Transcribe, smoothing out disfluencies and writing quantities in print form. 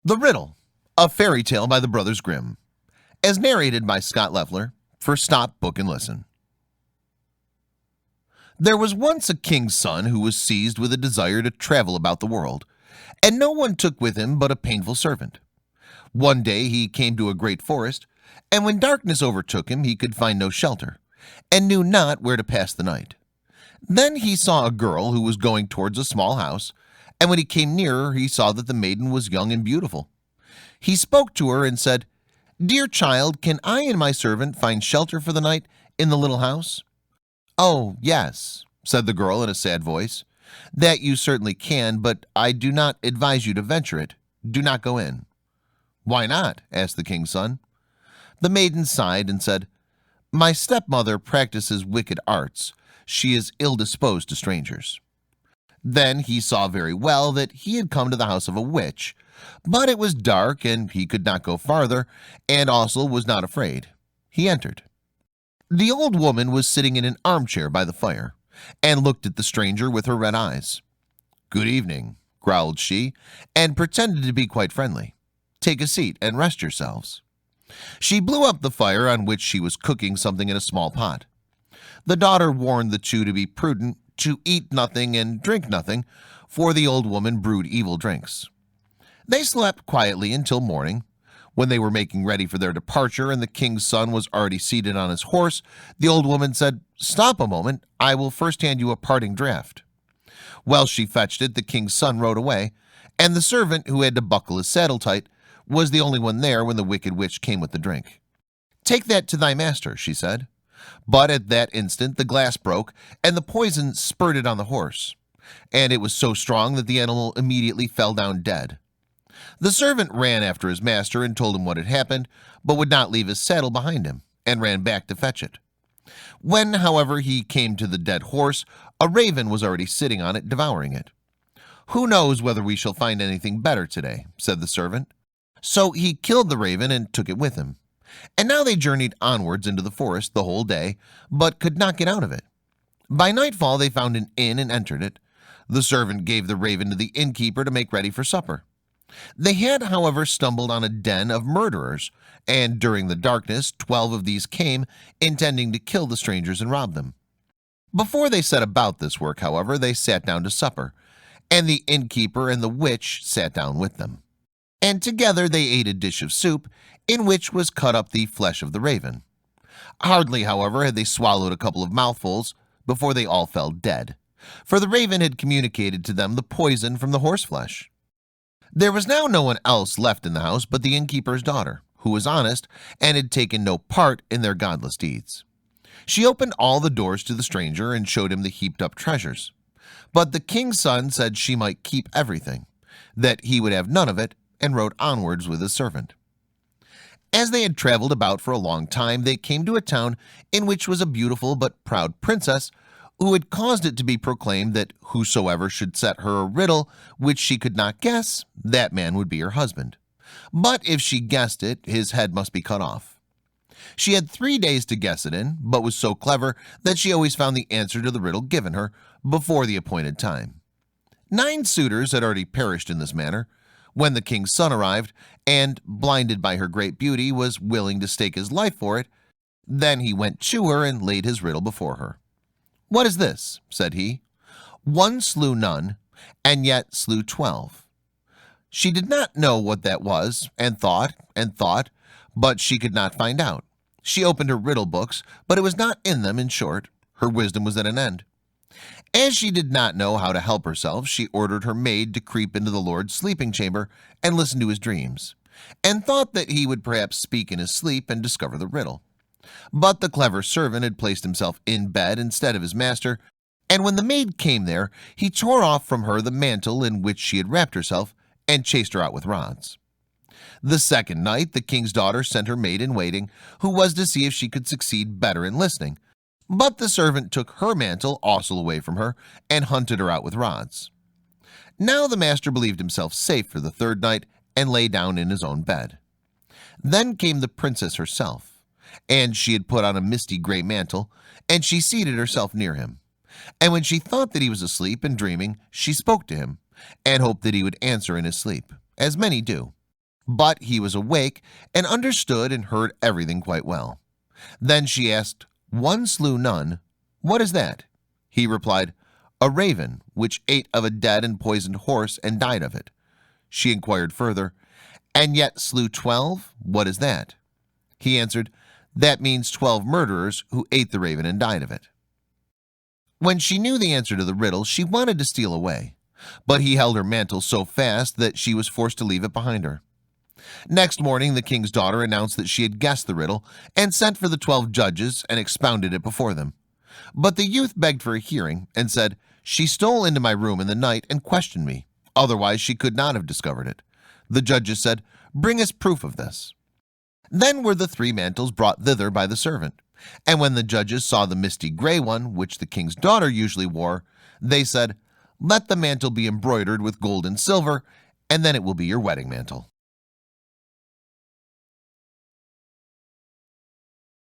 The Riddle, a fairy tale by the brothers Grimm, as narrated by Scott Leffler for Stop, Book, and Listen. There was once a king's son who was seized with a desire to travel about the world, and no one took with him but a painful servant. One day he came to a great forest, and when darkness overtook him, he could find no shelter, and knew not where to pass the night. Then he saw a girl who was going towards a small house, and when he came nearer, he saw that the maiden was young and beautiful. He spoke to her and said, "Dear child, can I and my servant find shelter for the night in the little house?" "Oh, yes," said the girl in a sad voice, "that you certainly can, but I do not advise you to venture it. Do not go in." "Why not?" asked the king's son. The maiden sighed and said, "My stepmother practices wicked arts. She is ill-disposed to strangers." Then he saw very well that he had come to the house of a witch, but it was dark and he could not go farther, and also was not afraid. He entered. The old woman was sitting in an armchair by the fire, and looked at the stranger with her red eyes. "Good evening," growled she, and pretended to be quite friendly. "Take a seat and rest yourselves." She blew up the fire on which she was cooking something in a small pot. The daughter warned the two to be prudent, to eat nothing and drink nothing, for the old woman brewed evil drinks. They slept quietly until morning. When they were making ready for their departure and the king's son was already seated on his horse, the old woman said, "Stop a moment, I will first hand you a parting draught." While she fetched it, the king's son rode away, and the servant, who had to buckle his saddle tight, was the only one there when the wicked witch came with the drink. "Take that to thy master," she said. But at that instant the glass broke, and the poison spurted on the horse, and it was so strong that the animal immediately fell down dead. The servant ran after his master and told him what had happened, but would not leave his saddle behind him, and ran back to fetch it. When, however, he came to the dead horse, a raven was already sitting on it, devouring it. "Who knows whether we shall find anything better today?" said the servant. So he killed the raven and took it with him. And now they journeyed onwards into the forest the whole day, but could not get out of it. By nightfall they found an inn and entered it. The servant gave the raven to the innkeeper to make ready for supper. They had, however, stumbled on a den of murderers, and during the darkness 12 of these came, intending to kill the strangers and rob them. Before they set about this work, however, they sat down to supper, and the innkeeper and the witch sat down with them. And together they ate a dish of soup, in which was cut up the flesh of the raven. Hardly, however, had they swallowed a couple of mouthfuls before they all fell dead, for the raven had communicated to them the poison from the horseflesh. There was now no one else left in the house but the innkeeper's daughter, who was honest and had taken no part in their godless deeds. She opened all the doors to the stranger and showed him the heaped up treasures. But the king's son said she might keep everything, that he would have none of it, and rode onwards with his servant. As they had traveled about for a long time, they came to a town in which was a beautiful but proud princess, who had caused it to be proclaimed that whosoever should set her a riddle which she could not guess, that man would be her husband. But if she guessed it, his head must be cut off. She had 3 days to guess it in, but was so clever that she always found the answer to the riddle given her before the appointed time. 9 suitors had already perished in this manner, when the king's son arrived, and, blinded by her great beauty, was willing to stake his life for it. Then he went to her and laid his riddle before her. "What is this?" said he. "One slew none, and yet slew 12. She did not know what that was, and thought, but she could not find out. She opened her riddle books, but it was not in them. In short, her wisdom was at an end. As she did not know how to help herself, she ordered her maid to creep into the Lord's sleeping chamber and listen to his dreams, and thought that he would perhaps speak in his sleep and discover the riddle. But the clever servant had placed himself in bed instead of his master, and when the maid came there, he tore off from her the mantle in which she had wrapped herself and chased her out with rods. The second night the king's daughter sent her maid-in-waiting, who was to see if she could succeed better in listening. But the servant took her mantle also away from her and hunted her out with rods. Now the master believed himself safe for the third night and lay down in his own bed. Then came the princess herself, and she had put on a misty gray mantle, and she seated herself near him. And when she thought that he was asleep and dreaming, she spoke to him, and hoped that he would answer in his sleep, as many do. but he was awake and understood and heard everything quite well. Then she asked, "One slew none. What is that?" He replied, "A raven which ate of a dead and poisoned horse and died of it." She inquired further, "And yet slew 12? What is that?" He answered, "That means 12 murderers who ate the raven and died of it." When she knew the answer to the riddle, she wanted to steal away, but he held her mantle so fast that she was forced to leave it behind her. Next morning, the king's daughter announced that she had guessed the riddle and sent for the 12 judges and expounded it before them. But the youth begged for a hearing and said, "She stole into my room in the night and questioned me. Otherwise, she could not have discovered it." The judges said, "Bring us proof of this." Then were the 3 mantles brought thither by the servant, and when the judges saw the misty gray one, which the king's daughter usually wore, they said, "Let the mantle be embroidered with gold and silver, and then it will be your wedding mantle."